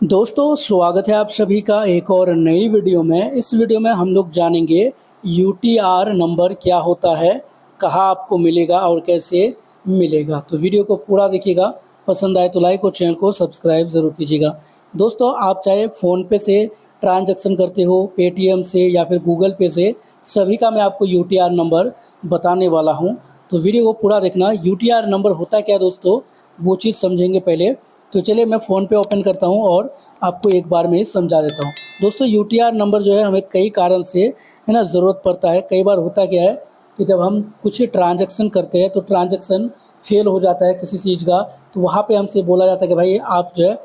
दोस्तों स्वागत है आप सभी का एक और नई वीडियो में। इस वीडियो में हम लोग जानेंगे यूटीआर नंबर क्या होता है, कहाँ आपको मिलेगा और कैसे मिलेगा। तो वीडियो को पूरा देखिएगा, पसंद आए तो लाइक और चैनल को सब्सक्राइब ज़रूर कीजिएगा। दोस्तों आप चाहे फ़ोनपे से ट्रांजैक्शन करते हो, पेटीएम से या फिर गूगल पे से, सभी का मैं आपको यूटीआर नंबर बताने वाला हूँ। तो वीडियो को पूरा देखना। यूटीआर नंबर होता क्या है दोस्तों, वो चीज़ समझेंगे पहले। तो चलिए मैं फ़ोन पे ओपन करता हूँ और आपको एक बार में ही समझा देता हूँ। दोस्तों यूटीआर नंबर जो है हमें कई कारण से है ना ज़रूरत पड़ता है। कई बार होता क्या है कि जब हम कुछ ट्रांजैक्शन करते हैं तो ट्रांजैक्शन फेल हो जाता है किसी चीज़ का, तो वहाँ पे हमसे बोला जाता है कि भाई आप जो है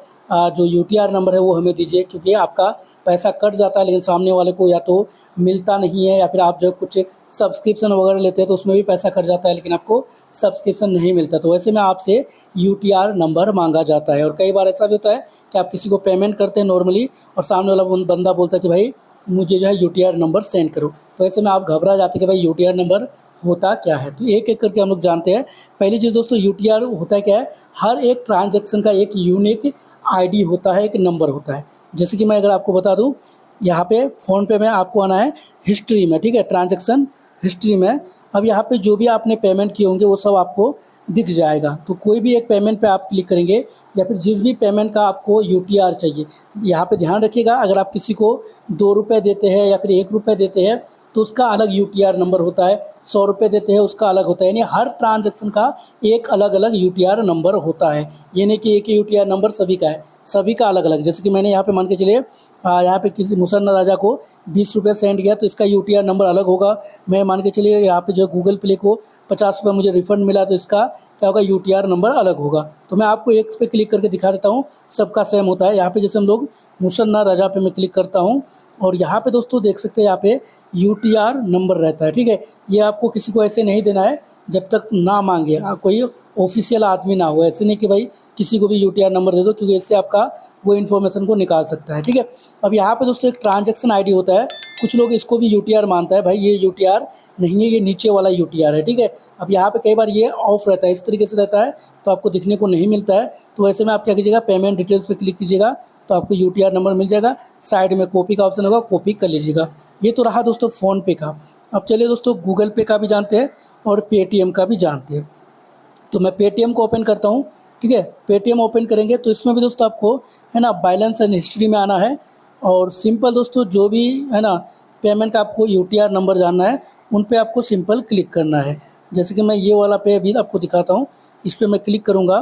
जो यूटीआर नंबर है वो हमें दीजिए, क्योंकि आपका पैसा कट जाता है लेकिन सामने वाले को या तो मिलता नहीं है, या फिर आप जो है कुछ सब्सक्रिप्शन वगैरह लेते हैं तो उसमें भी पैसा कट जाता है लेकिन आपको सब्सक्रिप्शन नहीं मिलता। तो वैसे में आपसे यूटीआर नंबर मांगा जाता है। और कई बार ऐसा भी होता है कि आप किसी को पेमेंट करते हैं नॉर्मली, और सामने वाला बंदा बोलता है कि भाई मुझे जो है यूटीआर नंबर सेंड करो। तो ऐसे में आप घबरा जाते हैं कि भाई यूटीआर नंबर होता क्या है। तो एक एक करके हम लोग जानते हैं। पहली चीज़ दोस्तों, यूटीआर होता क्या है, हर एक ट्रांजैक्शन का एक यूनिक आईडी होता है, एक नंबर होता है। जैसे कि मैं अगर आपको बता दूं, यहाँ पे फ़ोनपे में आपको आना है हिस्ट्री में, ठीक है, ट्रांजैक्शन हिस्ट्री में। अब यहाँ पे जो भी आपने पेमेंट किए होंगे वो सब आपको दिख जाएगा। तो कोई भी एक पेमेंट पे आप क्लिक करेंगे, या फिर जिस भी पेमेंट का आपको यूटीआर चाहिए, यहाँ पे ध्यान रखिएगा, अगर आप किसी को 2 रुपये देते हैं या फिर 1 रुपये देते हैं तो उसका अलग यूटीआर नंबर होता है, 100 रुपये देते हैं उसका अलग होता है। यानी हर ट्रांजैक्शन का एक अलग अलग यूटीआर नंबर होता है। ये नहीं कि एक ही यूटीआर नंबर सभी का है, सभी का अलग अलग। जैसे कि मैंने यहाँ पे मान के चलिए यहाँ पे किसी मुसन्ना राजा को 20 रुपये सेंड किया तो इसका यूटीआर नंबर अलग होगा। मैं मान के चलिए यहाँ पे जो गूगल प्ले को 50 रुपये मुझे रिफंड मिला तो इसका क्या होगा, यूटीआर नंबर अलग होगा। तो मैं आपको एक पे क्लिक करके दिखा देता हूँ, सबका सेम होता है। यहाँ पे जैसे हम लोग मुसन्ना राजा पे मैं क्लिक करता हूँ और यहाँ पे दोस्तों देख सकते हैं यहाँ पे यूटीआर नंबर रहता है, ठीक है। ये आपको किसी को ऐसे नहीं देना है जब तक ना मांगे, कोई ऑफिशियल आदमी ना हो। ऐसे नहीं कि भाई किसी को भी यूटीआर नंबर दे दो, क्योंकि इससे आपका वो इन्फॉर्मेशन को निकाल सकता है, ठीक है। अब यहाँ पे दोस्तों एक ट्रांजैक्शन आईडी होता है, कुछ लोग इसको भी यूटीआर मानता है। भाई ये यूटीआर नहीं है, ये नीचे वाला यूटीआर है, ठीक है। अब यहाँ पे कई बार ये ऑफ रहता है, इस तरीके से रहता है तो आपको दिखने को नहीं मिलता है। तो ऐसे में आप क्या कीजिएगा, पेमेंट डिटेल्स पे क्लिक कीजिएगा तो आपको यूटीआर नंबर मिल जाएगा। साइड में कॉपी का ऑप्शन होगा, कॉपी कर लीजिएगा। ये तो रहा दोस्तों फ़ोनपे का। अब चलिए दोस्तों गूगल पे का भी जानते हैं और पेटीएम का भी जानते हैं। तो मैं पेटीएम को ओपन करता हूँ, ठीक है। पेटीएम ओपन करेंगे तो इसमें भी दोस्तों आपको है ना बैलेंस एंड हिस्ट्री में आना है, और सिंपल दोस्तों जो भी है ना पेमेंट का आपको यूटीआर नंबर जानना है उन पे आपको सिंपल क्लिक करना है। जैसे कि मैं ये वाला पे भी आपको दिखाता हूँ, इस पर मैं क्लिक करूँगा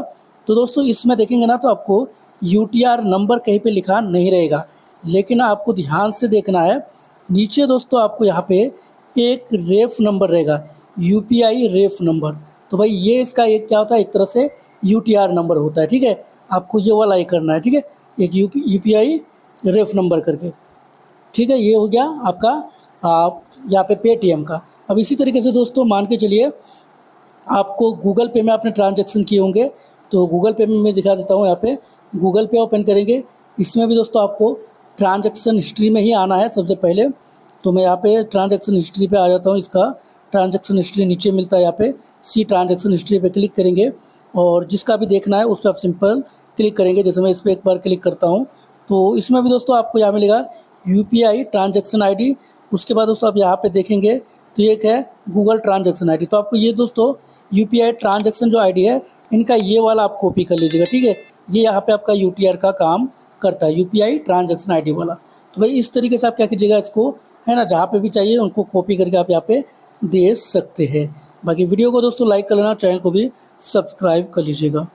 तो दोस्तों इसमें देखेंगे ना तो आपको यूटीआर नंबर कहीं पे लिखा नहीं रहेगा, लेकिन आपको ध्यान से देखना है। नीचे दोस्तों आपको यहाँ पे एक रेफ नंबर रहेगा, यूपीआई रेफ नंबर। तो भाई ये इसका एक क्या होता है, एक तरह से यूटीआर नंबर होता है, ठीक है। आपको ये वाला ही करना है, ठीक है, एक यूपीआई रेफ नंबर करके, ठीक है। ये हो गया आपका यहाँ पे पेटीएम का। अब इसी तरीके से दोस्तों मान के चलिए आपको गूगल पे में आपने ट्रांजैक्शन किए होंगे, तो गूगल पे में मैं दिखा देता हूँ। यहाँ पे गूगल पे ओपन करेंगे, इसमें भी दोस्तों आपको ट्रांजैक्शन हिस्ट्री में ही आना है सबसे पहले। तो मैं यहाँ पे ट्रांजैक्शन हिस्ट्री पे आ जाता हूँ। इसका ट्रांजैक्शन हिस्ट्री नीचे मिलता है, यहाँ पे सी ट्रांजैक्शन हिस्ट्री पे क्लिक करेंगे और जिसका भी देखना है उस पर आप सिंपल क्लिक करेंगे। जैसे मैं इस पर एक बार क्लिक करता हूँ तो इसमें भी दोस्तों आपको यहाँ मिलेगा यूपीआई ट्रांजैक्शन आईडी। उसके बाद दोस्तों आप यहाँ पे देखेंगे तो एक है गूगल ट्रांजैक्शन आईडी। तो आपको ये दोस्तों यूपीआई ट्रांजैक्शन जो आईडी है इनका ये वाला आप कॉपी कर लीजिएगा, ठीक है। ये यहाँ पे आपका यूटीआर का काम करता है, यूपीआई ट्रांजैक्शन आईडी वाला। तो भाई इस तरीके से आप क्या कीजिएगा, इसको है ना जहाँ पे भी चाहिए उनको कॉपी करके आप यहाँ पे दे सकते हैं। बाकी वीडियो को दोस्तों लाइक कर लेना, चैनल को भी सब्सक्राइब कर लीजिएगा।